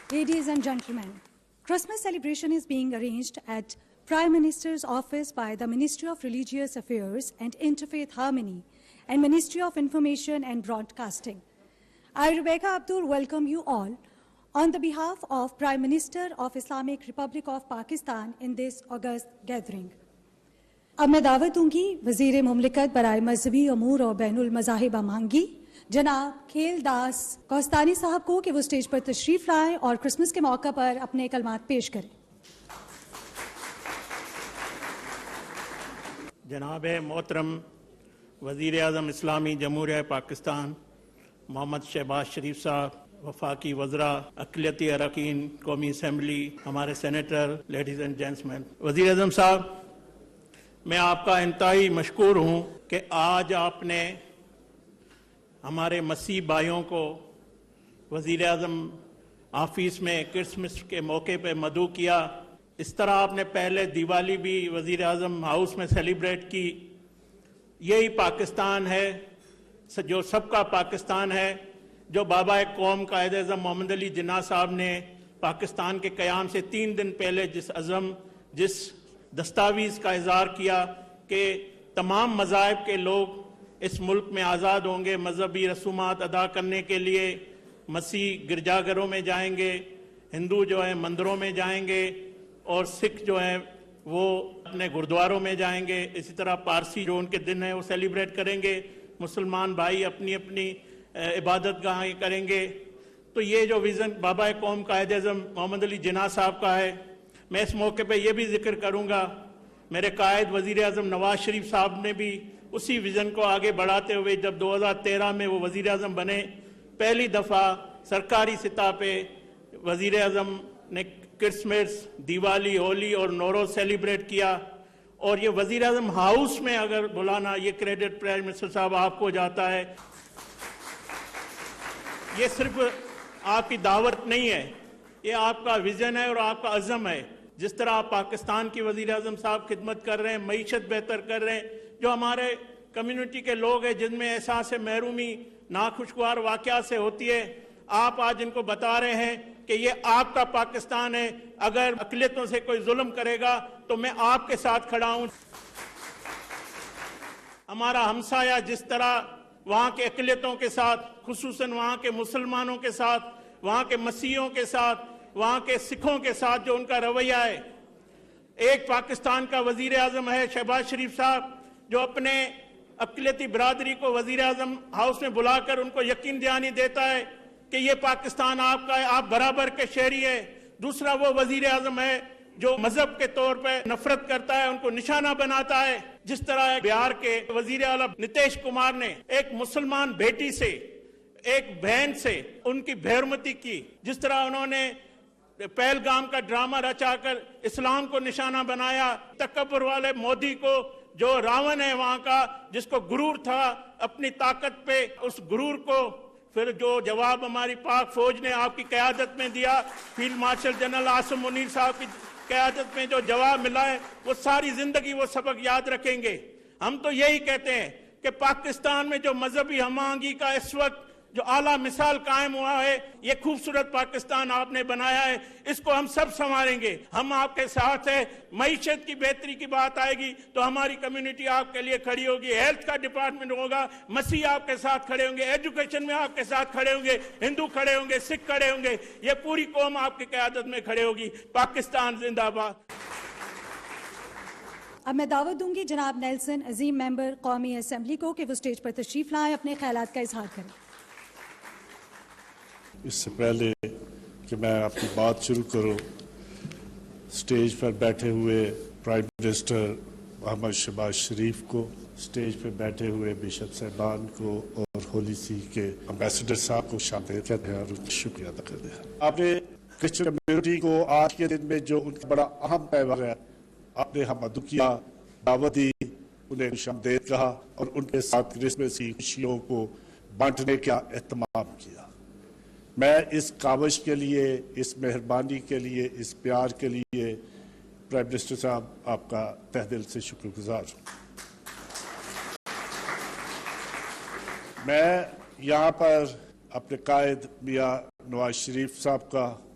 Ladies and gentlemen, Christmas celebration is being arranged at Prime Minister's office by the Ministry of Religious Affairs and Interfaith Harmony and Ministry of Information and Broadcasting. I, Rebecca Abdul, welcome you all on the behalf of Prime Minister of Islamic Republic of Pakistan in this august gathering. اب میں دعوت دوں گی وزیر مملکت برائے مذہبی امور اور بین المذاہب امانگی جناب کھیل داس کوستانی صاحب کو کہ وہ اسٹیج پر تشریف لائیں اور کرسمس کے موقع پر اپنے کلمات پیش کریں. جناب محترم وزیر اعظم اسلامی جمہوریہ پاکستان محمد شہباز شریف صاحب، وفاقی وزراء، اقلیتی اراکین قومی اسمبلی، ہمارے سینیٹر، لیڈیز اینڈ جینٹسمین، وزیر اعظم صاحب، میں آپ کا انتہائی مشکور ہوں کہ آج آپ نے ہمارے مسیح بھائیوں کو وزیر اعظم آفس میں کرسمس کے موقع پہ مدعو کیا. اس طرح آپ نے پہلے دیوالی بھی وزیر اعظم ہاؤس میں سیلیبریٹ کی. یہی پاکستان ہے جو سب کا پاکستان ہے، جو بابا قوم قائد اعظم محمد علی جناح صاحب نے پاکستان کے قیام سے 3 دن پہلے جس دستاویز کا اظہار کیا کہ تمام مذاہب کے لوگ اس ملک میں آزاد ہوں گے، مذہبی رسومات ادا کرنے کے لیے مسیح گرجا گھروں میں جائیں گے، ہندو جو ہیں مندروں میں جائیں گے، اور سکھ جو ہیں وہ اپنے گردواروں میں جائیں گے. اسی طرح پارسی جو ان کے دن ہیں وہ سیلیبریٹ کریں گے، مسلمان بھائی اپنی اپنی عبادت گاہیں کریں گے. تو یہ جو ویژن بابا قوم قائد اعظم محمد علی جناح صاحب کا ہے، میں اس موقع پہ یہ بھی ذکر کروں گا، میرے قائد وزیر اعظم نواز شریف صاحب نے بھی اسی ویژن کو آگے بڑھاتے ہوئے جب 2013 میں وہ وزیر اعظم بنے، پہلی دفعہ سرکاری سطح پہ وزیر اعظم نے کرسمس، دیوالی، ہولی اور نوروز سیلیبریٹ کیا. اور یہ وزیر اعظم ہاؤس میں اگر بلانا، یہ کریڈٹ پرائم منسٹر صاحب آپ کو جاتا ہے. یہ صرف آپ کی دعوت نہیں ہے، یہ آپ کا ویژن ہے اور آپ کا عزم ہے. جس طرح آپ پاکستان کی وزیر اعظم صاحب خدمت کر رہے ہیں، معیشت بہتر کر رہے ہیں، جو ہمارے کمیونٹی کے لوگ ہیں جن میں احساس محرومی ناخوشگوار واقعات سے ہوتی ہے، آپ آج ان کو بتا رہے ہیں کہ یہ آپ کا پاکستان ہے. اگر اقلیتوں سے کوئی ظلم کرے گا تو میں آپ کے ساتھ کھڑا ہوں. ہمارا ہمسایہ جس طرح وہاں کے اقلیتوں کے ساتھ، خصوصاً وہاں کے مسلمانوں کے ساتھ، وہاں کے مسیحیوں کے ساتھ، وہاں کے سکھوں کے ساتھ جو ان کا رویہ ہے، ایک پاکستان کا وزیر اعظم ہے شہباز شریف صاحب جو اپنے اقلیتی برادری کو وزیر اعظم ہاؤس میں بلا کر ان کو یقین دہانی دیتا ہے کہ یہ پاکستان آپ کا ہے، آپ برابر کے شہری ہیں. دوسرا وہ وزیر اعظم ہے جو مذہب کے طور پہ نفرت کرتا ہے، ان کو نشانہ بناتا ہے. جس طرح بہار کے وزیر اعلیٰ نتیش کمار نے ایک مسلمان بیٹی سے، ایک بہن سے ان کی بےحرمتی کی، جس طرح انہوں نے پہلگام کا ڈرامہ رچا کر اسلام کو نشانہ بنایا. تکبر والے مودی کو، جو راون ہے وہاں کا، جس کو غرور تھا اپنی طاقت پہ، اس غرور کو پھر جو جواب ہماری پاک فوج نے آپ کی قیادت میں دیا، field marshal general Asim Munir صاحب کی قیادت میں جو جواب ملا ہے، وہ ساری زندگی وہ سبق یاد رکھیں گے. ہم تو یہی کہتے ہیں کہ پاکستان میں جو مذہبی ہم آہنگی کا اس وقت جو اعلیٰ مثال قائم ہوا ہے، یہ خوبصورت پاکستان آپ نے بنایا ہے، اس کو ہم سب سنواریں گے. ہم آپ کے ساتھ ہیں. معیشت کی بہتری کی بات آئے گی تو ہماری کمیونٹی آپ کے لیے کھڑی ہوگی. ہیلتھ کا ڈپارٹمنٹ ہوگا، مسیح آپ کے ساتھ کھڑے ہوں گے، ایجوکیشن میں آپ کے ساتھ کھڑے ہوں گے، ہندو کھڑے ہوں گے، سکھ کھڑے ہوں گے، یہ پوری قوم آپ کی قیادت میں کھڑے ہوگی. پاکستان زندہ باد. اب میں دعوت دوں گی جناب نیلسن عظیم ممبر قومی اسمبلی کو کہ وہ اسٹیج پر تشریف لائیں، اپنے خیالات کا اظہار کریں. اس سے پہلے کہ میں اپنی بات شروع کروں، اسٹیج پر بیٹھے ہوئے پرائم منسٹر محمد شہباز شریف کو، اسٹیج پہ بیٹھے ہوئے بشپ صاحبان کو اور ہولی سی کے امبیسڈر صاحب کو شامل کہتے ہیں اور ان کا شکریہ ادا کرتے ہیں. آپ نے کرسچن کمیونٹی کو آج کے دن میں جو ان کا بڑا اہم تہوار ہے، آپ نے حمد کیا، دعوت دی، انہیں خوش آمدید کہا اور ان کے ساتھ کرسمس کی خوشیوں کو بانٹنے کا اہتمام کیا. میں اس کاوش کے لیے، اس مہربانی کے لیے، اس پیار کے لیے پرائم منسٹر صاحب آپ کا تہ دل سے شکر گزار ہوں. میں یہاں پر اپنے قائد میاں نواز شریف صاحب کا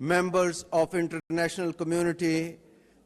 members of international community,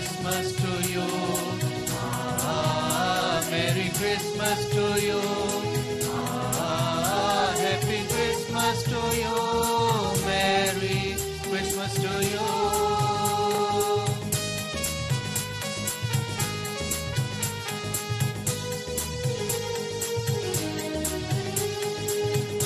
Christmas to you. Ah, Merry Christmas to you. Ah, Happy Christmas to you. Merry Christmas to you.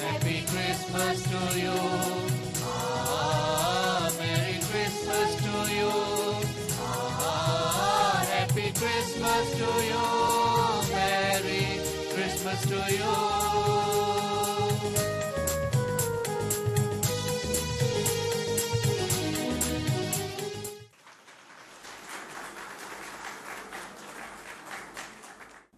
Happy Christmas to you. Ah, Merry Christmas to you. Ah, Happy Christmas to you. Merry Christmas to you.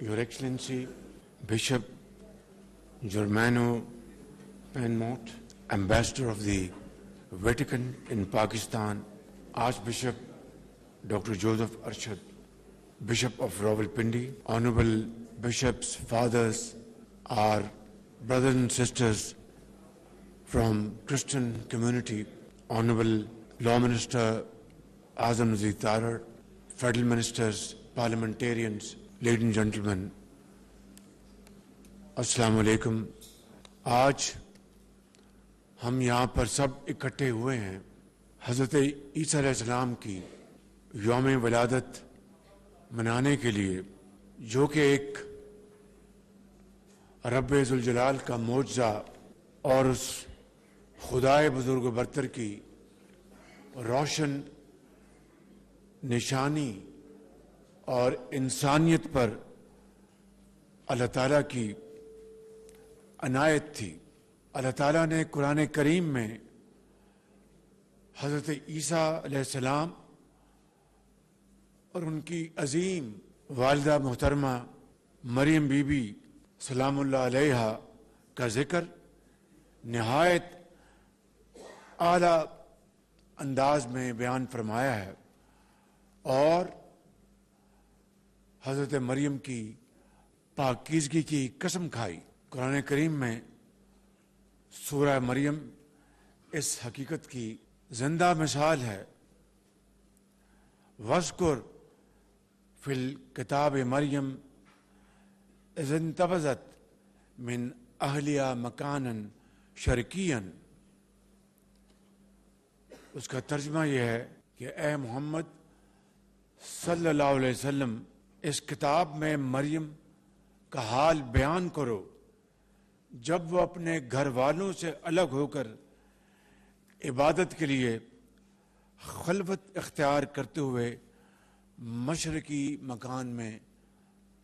Your Excellency Bishop Germano Penmont, Ambassador of the Vatican in Pakistan, Archbishop Dr. Joseph Arshad, Bishop of Rawalpindi, Honorable Bishops, Fathers, our brothers and sisters from Christian community, Honorable Law Minister Azam Nazir Tarar, Federal Ministers, Parliamentarians, ladies and gentlemen, Assalamu alaikum. آج ہم یہاں پر سب اکٹھے ہوئے ہیں حضرت عیسیٰ علیہ السلام کی یوم ولادت منانے کے لیے، جو کہ ایک رب ذوالجلال کا معجزہ اور اس خدائے بزرگ برتر کی روشن نشانی اور انسانیت پر اللہ تعالیٰ کی عنایت تھی۔ اللہ تعالیٰ نے قرآن کریم میں حضرت عیسیٰ علیہ السلام اور ان کی عظیم والدہ محترمہ مریم بی بی سلام اللہ علیہا کا ذکر نہایت اعلیٰ انداز میں بیان فرمایا ہے، اور حضرت مریم کی پاکیزگی کی قسم کھائی۔ قرآن کریم میں سورہ مریم اس حقیقت کی زندہ مثال ہے۔ وَاذْكُرْ فِي الْكِتَابِ مریم اذ انتبذت من اہلیہا مکانا شرقیا۔ اس کا ترجمہ یہ ہے کہ اے محمد صلی اللہ علیہ وسلم، اس کتاب میں مریم کا حال بیان کرو جب وہ اپنے گھر والوں سے الگ ہو کر عبادت کے لیے خلوت اختیار کرتے ہوئے مشرقی مکان میں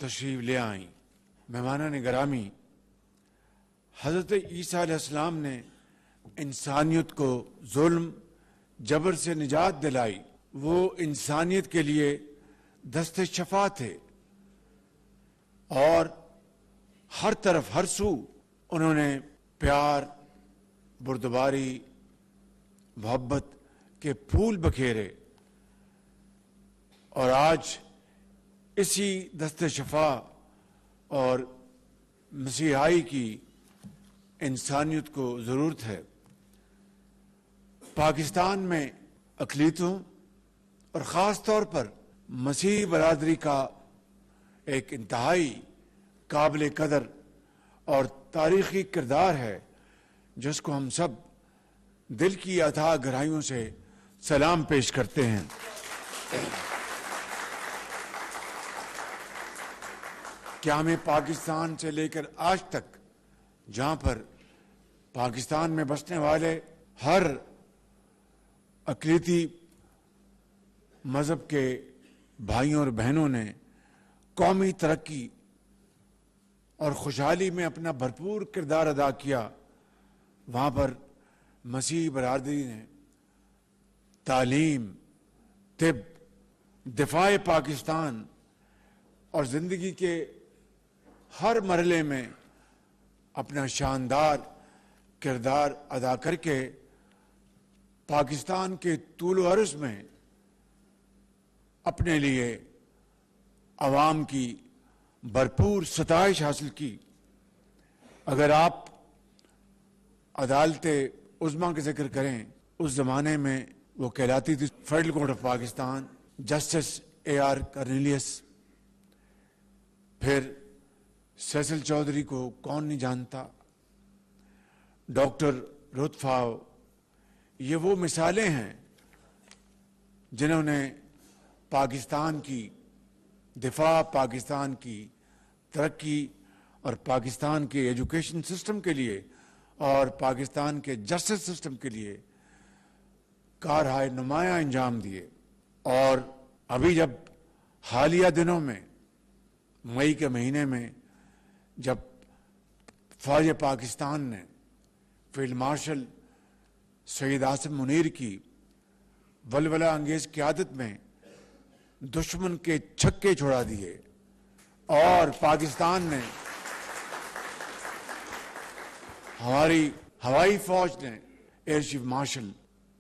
تشریف لے آئیں۔ مہمانان گرامی، حضرت عیسیٰ علیہ السلام نے انسانیت کو ظلم جبر سے نجات دلائی۔ وہ انسانیت کے لیے دست شفا تھے، اور ہر طرف ہر سو انہوں نے پیار، بردباری، محبت کے پھول بکھیرے، اور آج اسی دست شفا اور مسیحائی کی انسانیت کو ضرورت ہے۔ پاکستان میں اقلیتوں اور خاص طور پر مسیحی برادری کا ایک انتہائی قابل قدر اور تاریخی کردار ہے جس کو ہم سب دل کی اتھاہ گہرائیوں سے سلام پیش کرتے ہیں. کیا ہمیں پاکستان سے لے کر آج تک جہاں پر پاکستان میں بسنے والے ہر اقلیتی مذہب کے بھائیوں اور بہنوں نے قومی ترقی اور خوشحالی میں اپنا بھرپور کردار ادا کیا، وہاں پر مسیحی برادری نے تعلیم، طب، دفاع پاکستان اور زندگی کے ہر مرحلے میں اپنا شاندار کردار ادا کر کے پاکستان کے طول و عرض میں اپنے لیے عوام کی بھرپور ستائش حاصل کی. اگر آپ عدالت عظمیٰ کا ذکر کریں، اس زمانے میں وہ کہلاتی تھی federal court of Pakistan, justice AR Cornelius. پھر سیسل چودھری کو کون نہیں جانتا، ڈاکٹر رتفاؤ. یہ وہ مثالیں ہیں جنہوں نے پاکستان کی دفاع، پاکستان کی ترقی اور پاکستان کے ایجوکیشن سسٹم کے لیے اور پاکستان کے جسٹس سسٹم کے لیے کارہائے نمایاں انجام دیے. اور ابھی جب حالیہ دنوں میں مئی کے مہینے میں جب فوج پاکستان نے فیلڈ مارشل سید عاصم منیر کی ولولہ انگیز قیادت میں دشمن کے چھکے چھڑا دیے اور پاکستان نے ہماری ہوائی فوج نے air chief marshal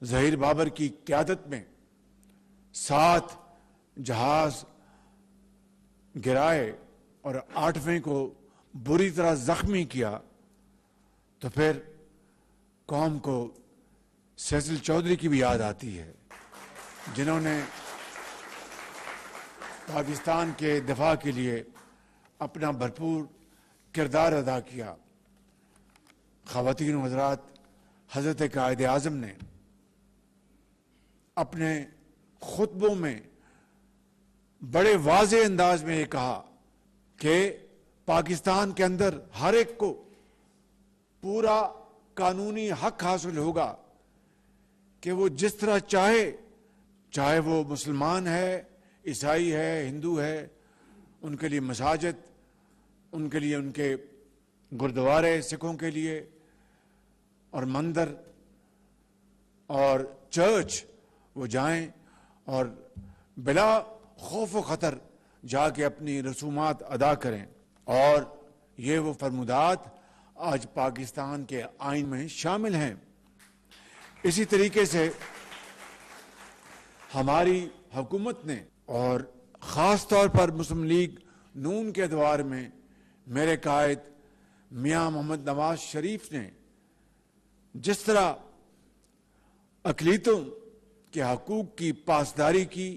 Zaheer Babar کی قیادت میں 7 جہاز گرائے اور 8ویں کو بری طرح زخمی کیا، تو پھر قوم کو سیسل چودھری کی بھی یاد آتی ہے، جنہوں نے پاکستان کے دفاع کے لیے اپنا بھرپور کردار ادا کیا. خواتین و حضرات، حضرت قائد اعظم نے اپنے خطبوں میں بڑے واضح انداز میں یہ کہا کہ پاکستان کے اندر ہر ایک کو پورا قانونی حق حاصل ہوگا کہ وہ جس طرح چاہے وہ مسلمان ہے، عیسائی ہے، ہندو ہے، ان کے لیے مساجد، ان کے لیے ان کے گردوارے، سکھوں کے لیے اور مندر اور چرچ وہ جائیں اور بلا خوف و خطر جا کے اپنی رسومات ادا کریں. اور یہ وہ فرمودات آج پاکستان کے آئین میں شامل ہیں. اسی طریقے سے ہماری حکومت نے اور خاص طور پر مسلم لیگ نون کے ادوار میں میرے قائد میاں محمد نواز شریف نے جس طرح اقلیتوں کے حقوق کی پاسداری کی،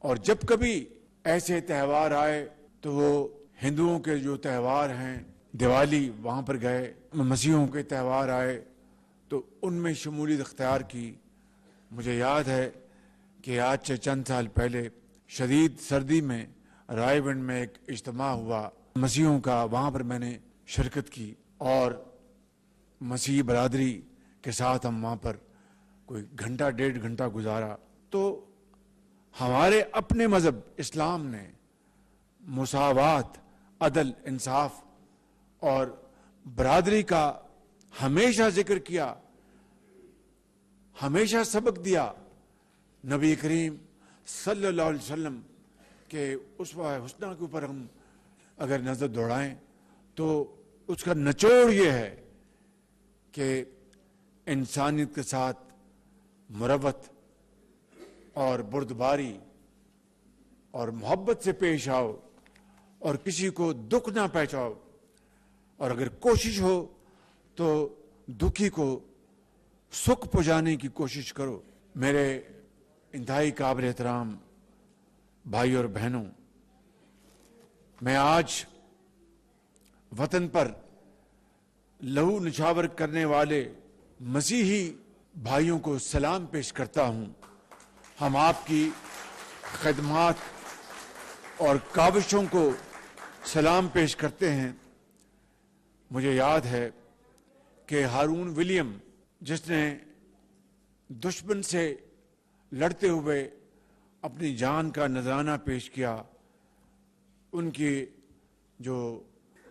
اور جب کبھی ایسے تہوار آئے تو وہ ہندوؤں کے جو تہوار ہیں دیوالی وہاں پر گئے، مسیحیوں کے تہوار آئے تو ان میں شمولیت اختیار کی. مجھے یاد ہے کہ آج سے چند سال پہلے شدید سردی میں رائے گنج میں ایک اجتماع ہوا مسیحیوں کا، وہاں پر میں نے شرکت کی اور مسیحی برادری کے ساتھ ہم وہاں پر کوئی گھنٹہ 1.5 گھنٹہ گزارا. تو ہمارے اپنے مذہب اسلام نے مساوات، عدل، انصاف اور برادری کا ہمیشہ ذکر کیا، ہمیشہ سبق دیا. نبی کریم صلی اللہ علیہ وسلم کے اسوہ حسنہ کے اوپر ہم اگر نظر دوڑائیں تو اس کا نچوڑ یہ ہے کہ انسانیت کے ساتھ مروت اور بردباری اور محبت سے پیش آؤ اور کسی کو دکھ نہ پہنچاؤ، اور اگر کوشش ہو تو دکھی کو سکھ پہنچانے کی کوشش کرو. میرے انتہائی قابل احترام بھائی اور بہنوں، میں آج وطن پر لہو نچھاور کرنے والے مسیحی بھائیوں کو سلام پیش کرتا ہوں. ہم آپ کی خدمات اور کاوشوں کو سلام پیش کرتے ہیں. مجھے یاد ہے کہ ہارون ولیم جس نے دشمن سے لڑتے ہوئے اپنی جان کا نذرانہ پیش کیا، ان کی جو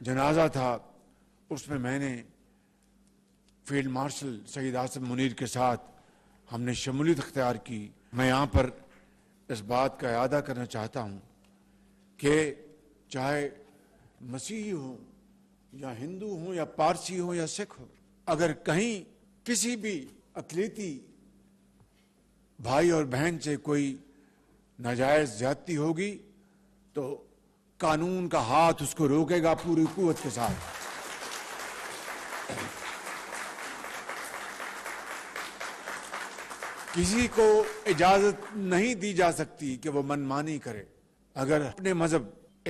جنازہ تھا اس میں نے فیلڈ مارشل سید آصف منیر کے ساتھ ہم نے شمولیت اختیار کی. میں یہاں پر اس بات کا اعادہ کرنا چاہتا ہوں کہ چاہے مسیحی ہوں یا ہندو ہوں یا پارسی ہوں یا سکھ ہوں، اگر کہیں کسی بھی اقلیتی بھائی اور بہن سے کوئی ناجائز زیادتی ہوگی تو قانون کا ہاتھ اس کو روکے گا پوری قوت کے ساتھ. کسی کو اجازت نہیں دی جا سکتی کہ وہ من مانی کرے. اگر اپنے مذہب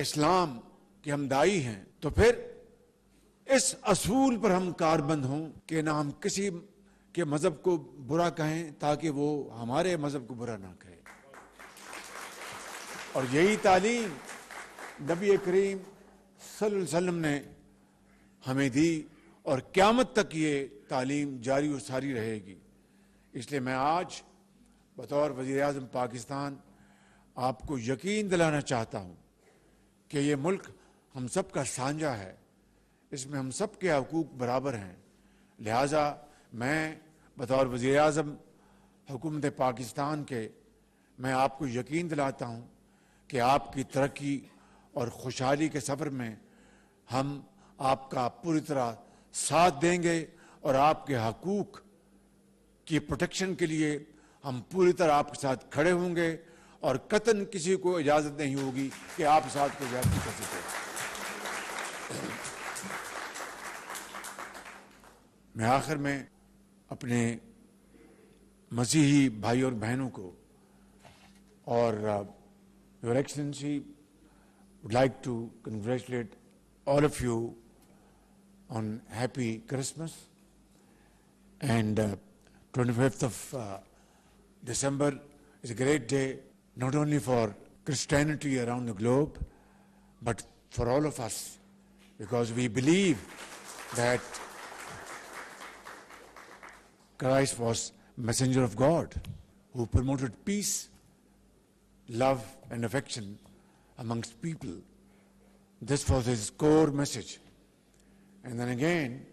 اسلام کے ہم دائی ہیں تو پھر اس اصول پر ہم کاربند ہوں کہ نہ ہم کسی کے مذہب کو برا کہیں تاکہ وہ ہمارے مذہب کو برا نہ کہے. اور یہی تعلیم نبی کریم صلی اللہ علیہ وسلم نے ہمیں دی اور قیامت تک یہ تعلیم جاری و ساری رہے گی. اس لیے میں آج بطور وزیر اعظم پاکستان آپ کو یقین دلانا چاہتا ہوں کہ یہ ملک ہم سب کا سانجہ ہے، اس میں ہم سب کے حقوق برابر ہیں. لہٰذا میں بطور وزیر اعظم حکومت پاکستان کے میں آپ کو یقین دلاتا ہوں کہ آپ کی ترقی اور خوشحالی کے سفر میں ہم آپ کا پوری طرح ساتھ دیں گے اور آپ کے حقوق کی پروٹیکشن کے لیے ہم پوری طرح آپ کے ساتھ کھڑے ہوں گے اور قطعاً کسی کو اجازت نہیں ہوگی کہ آپ کے ساتھ کوئی زیادتی کر سکے. میں آخر میں اپنے مسیحی بھائی اور بہنوں کو اور Your Excellency would like to congratulate all of you on happy Christmas, and 25th of December is a great day not only for Christianity around the globe but for all of us, because we believe that Christ was messenger of God who promoted peace, love and affection amongst people. This was his core message. And then again,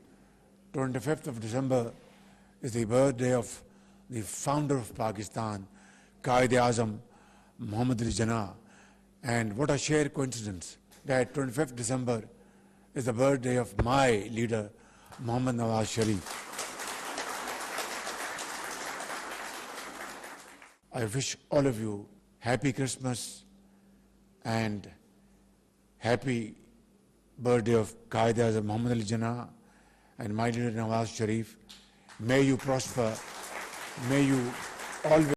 25th of December is the birthday of the founder of Pakistan, Quaid-e-Azam Muhammad Ali Jinnah. And what a sheer coincidence that 25th December is the birthday of my leader, Mohammad Nawaz Sharif. I wish all of you happy Christmas and happy birthday of Quaid-e-Azam Muhammad Ali Jinnah and my leader Nawaz Sharif. May you prosper, may you always